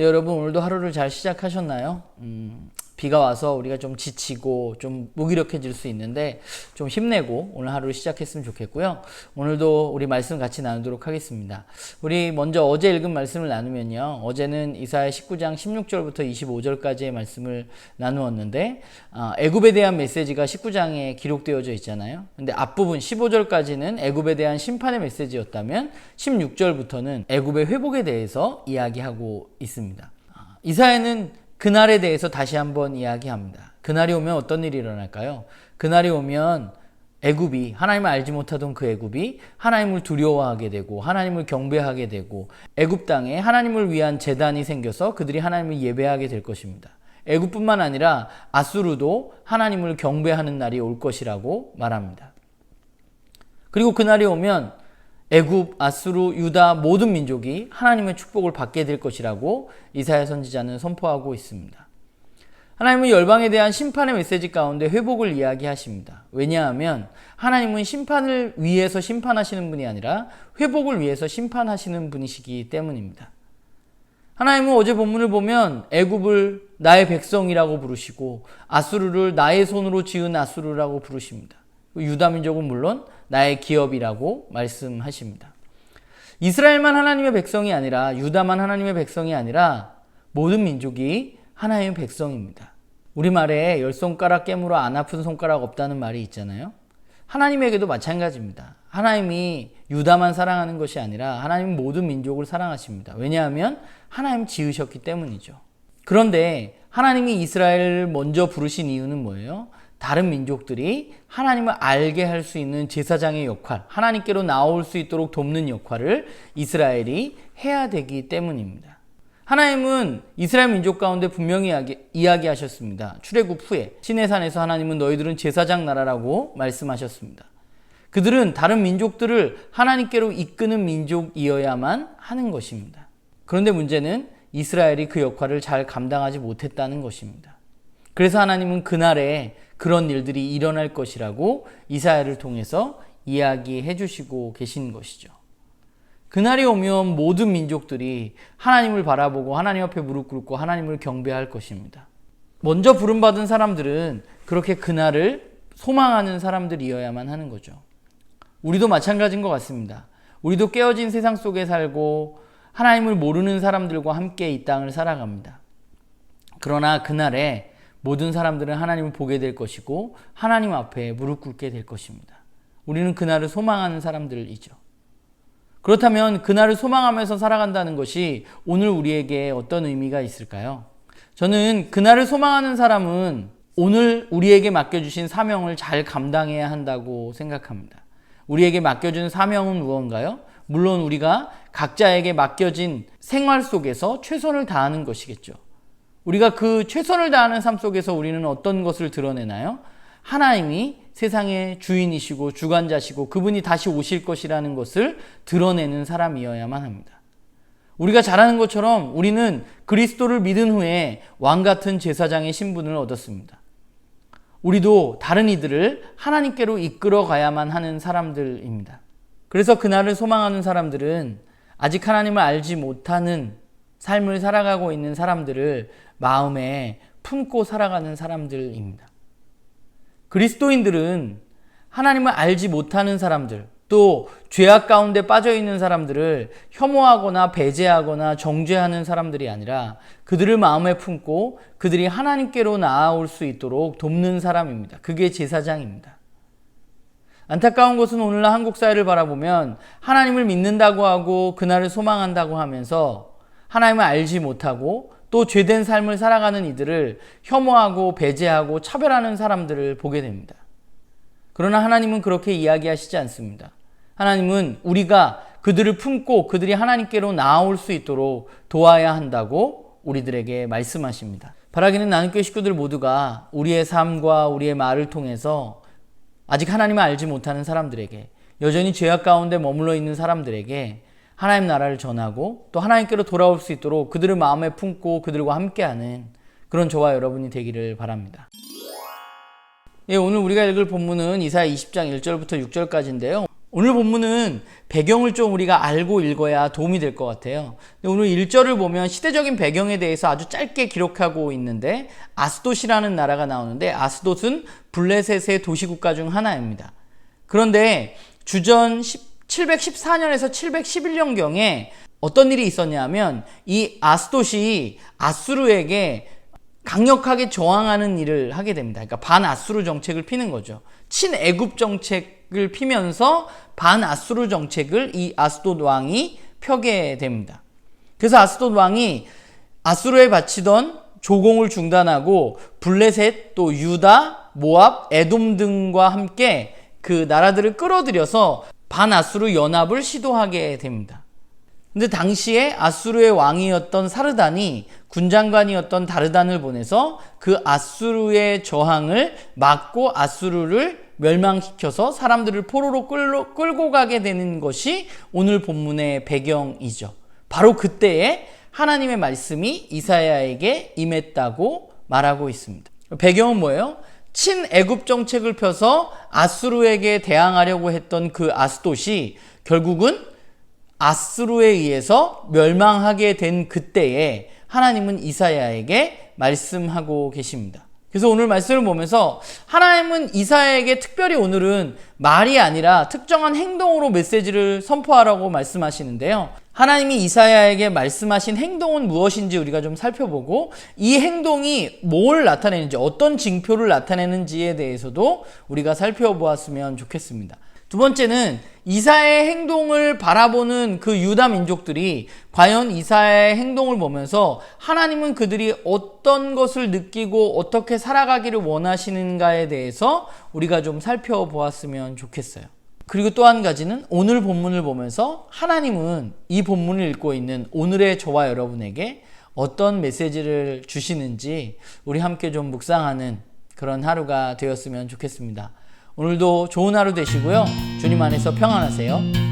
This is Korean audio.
여러분 오늘도 하루를 잘 시작하셨나요? 비가 와서 우리가 좀 지치고 좀 무기력해질 수 있는데 좀 힘내고 오늘 하루를 시작했으면 좋겠고요. 오늘도 우리 말씀 같이 나누도록 하겠습니다. 우리 먼저 어제 읽은 말씀을 나누면요. 어제는 이사야 19장 16절부터 25절까지의 말씀을 나누었는데 애굽에 대한 메시지가 19장에 기록되어져 있잖아요. 근데 앞부분 15절까지는 애굽에 대한 심판의 메시지였다면 16절부터는 애굽의 회복에 대해서 이야기하고 있습니다. 이사야는 그날에 대해서 다시 한번 이야기합니다. 그날이 오면 어떤 일이 일어날까요? 그날이 오면 애굽이, 하나님을 알지 못하던 그 애굽이 하나님을 두려워하게 되고 하나님을 경배하게 되고 애굽 땅에 하나님을 위한 제단이 생겨서 그들이 하나님을 예배하게 될 것입니다. 애굽뿐만 아니라 아수르도 하나님을 경배하는 날이 올 것이라고 말합니다. 그리고 그날이 오면 애굽, 아수르, 유다 모든 민족이 하나님의 축복을 받게 될 것이라고 이사야 선지자는 선포하고 있습니다. 하나님은 열방에 대한 심판의 메시지 가운데 회복을 이야기하십니다. 왜냐하면 하나님은 심판을 위해서 심판하시는 분이 아니라 회복을 위해서 심판하시는 분이시기 때문입니다. 하나님은 어제 본문을 보면 애굽을 나의 백성이라고 부르시고 아수르를 나의 손으로 지은 아수르라고 부르십니다. 유다 민족은 물론 나의 기업이라고 말씀하십니다. 이스라엘만 하나님의 백성이 아니라 유다만 하나님의 백성이 아니라 모든 민족이 하나님의 백성입니다. 우리말에 열 손가락 깨물어 안 아픈 손가락 없다는 말이 있잖아요. 하나님에게도 마찬가지입니다. 하나님이 유다만 사랑하는 것이 아니라 하나님은 모든 민족을 사랑하십니다. 왜냐하면 하나님 지으셨기 때문이죠. 그런데 하나님이 이스라엘을 먼저 부르신 이유는 뭐예요? 다른 민족들이 하나님을 알게 할 수 있는 제사장의 역할, 하나님께로 나올 수 있도록 돕는 역할을 이스라엘이 해야 되기 때문입니다. 하나님은 이스라엘 민족 가운데 분명히 이야기하셨습니다. 출애굽 후에 시내산에서 하나님은 너희들은 제사장 나라라고 말씀하셨습니다. 그들은 다른 민족들을 하나님께로 이끄는 민족이어야만 하는 것입니다. 그런데 문제는 이스라엘이 그 역할을 잘 감당하지 못했다는 것입니다. 그래서 하나님은 그날에 그런 일들이 일어날 것이라고 이사야를 통해서 이야기해 주시고 계신 것이죠. 그날이 오면 모든 민족들이 하나님을 바라보고 하나님 앞에 무릎 꿇고 하나님을 경배할 것입니다. 먼저 부름받은 사람들은 그렇게 그날을 소망하는 사람들이어야만 하는 거죠. 우리도 마찬가지인 것 같습니다. 우리도 깨어진 세상 속에 살고 하나님을 모르는 사람들과 함께 이 땅을 살아갑니다. 그러나 그날에 모든 사람들은 하나님을 보게 될 것이고 하나님 앞에 무릎 꿇게 될 것입니다. 우리는 그날을 소망하는 사람들이죠. 그렇다면 그날을 소망하면서 살아간다는 것이 오늘 우리에게 어떤 의미가 있을까요? 저는 그날을 소망하는 사람은 오늘 우리에게 맡겨주신 사명을 잘 감당해야 한다고 생각합니다. 우리에게 맡겨준 사명은 무언가요? 물론 우리가 각자에게 맡겨진 생활 속에서 최선을 다하는 것이겠죠. 우리가 그 최선을 다하는 삶 속에서 우리는 어떤 것을 드러내나요? 하나님이 세상의 주인이시고 주관자시고 그분이 다시 오실 것이라는 것을 드러내는 사람이어야만 합니다. 우리가 잘하는 것처럼 우리는 그리스도를 믿은 후에 왕 같은 제사장의 신분을 얻었습니다. 우리도 다른 이들을 하나님께로 이끌어 가야만 하는 사람들입니다. 그래서 그날을 소망하는 사람들은 아직 하나님을 알지 못하는 삶을 살아가고 있는 사람들을 마음에 품고 살아가는 사람들입니다. 그리스도인들은 하나님을 알지 못하는 사람들, 또 죄악 가운데 빠져 있는 사람들을 혐오하거나 배제하거나 정죄하는 사람들이 아니라 그들을 마음에 품고 그들이 하나님께로 나아올 수 있도록 돕는 사람입니다. 그게 제사장입니다. 안타까운 것은 오늘날 한국 사회를 바라보면 하나님을 믿는다고 하고 그날을 소망한다고 하면서 하나님을 알지 못하고 또 죄된 삶을 살아가는 이들을 혐오하고 배제하고 차별하는 사람들을 보게 됩니다. 그러나 하나님은 그렇게 이야기하시지 않습니다. 하나님은 우리가 그들을 품고 그들이 하나님께로 나아올 수 있도록 도와야 한다고 우리들에게 말씀하십니다. 바라기는 나눔교회 식구들 모두가 우리의 삶과 우리의 말을 통해서 아직 하나님을 알지 못하는 사람들에게, 여전히 죄악 가운데 머물러 있는 사람들에게 하나님 나라를 전하고 또 하나님께로 돌아올 수 있도록 그들을 마음에 품고 그들과 함께하는 그런 저와 여러분이 되기를 바랍니다. 오늘 우리가 읽을 본문은 이사야 20장 1절부터 6절까지인데요. 오늘 본문은 배경을 좀 우리가 알고 읽어야 도움이 될 것 같아요. 오늘 1절을 보면 시대적인 배경에 대해서 아주 짧게 기록하고 있는데 아스돗이라는 나라가 나오는데 아스돗은 블레셋의 도시국가 중 하나입니다. 그런데 주전 714년에서 711년경에 어떤 일이 있었냐면 이 아스돗이 아수르에게 강력하게 저항하는 일을 하게 됩니다. 그러니까 반아수르 정책을 피는 거죠. 친애굽 정책을 피면서 반아수르 정책을 이 아스돗 왕이 펴게 됩니다. 그래서 아스돗 왕이 아수르에 바치던 조공을 중단하고 블레셋, 또 유다, 모압, 에돔 등과 함께 그 나라들을 끌어들여서 반아수르 연합을 시도하게 됩니다. 근데 당시에 아수르의 왕이었던 사르단이 군장관이었던 다르단을 보내서 그 아수르의 저항을 막고 아수르를 멸망시켜서 사람들을 포로로 끌고 가게 되는 것이 오늘 본문의 배경이죠. 바로 그때에 하나님의 말씀이 이사야에게 임했다고 말하고 있습니다. 배경은 뭐예요? 친애굽 정책을 펴서 아수르에게 대항하려고 했던 그 아스돗이 결국은 아수르에 의해서 멸망하게 된 그때에 하나님은 이사야에게 말씀하고 계십니다. 그래서 오늘 말씀을 보면서 하나님은 이사야에게 특별히 오늘은 말이 아니라 특정한 행동으로 메시지를 선포하라고 말씀하시는데요. 하나님이 이사야에게 말씀하신 행동은 무엇인지 우리가 좀 살펴보고 이 행동이 뭘 나타내는지, 어떤 징표를 나타내는지에 대해서도 우리가 살펴보았으면 좋겠습니다. 두 번째는 이사야의 행동을 바라보는 그 유다 민족들이 과연 이사야의 행동을 보면서 하나님은 그들이 어떤 것을 느끼고 어떻게 살아가기를 원하시는가에 대해서 우리가 좀 살펴보았으면 좋겠어요. 그리고 또 한 가지는 오늘 본문을 보면서 하나님은 이 본문을 읽고 있는 오늘의 저와 여러분에게 어떤 메시지를 주시는지 우리 함께 좀 묵상하는 그런 하루가 되었으면 좋겠습니다. 오늘도 좋은 하루 되시고요. 주님 안에서 평안하세요.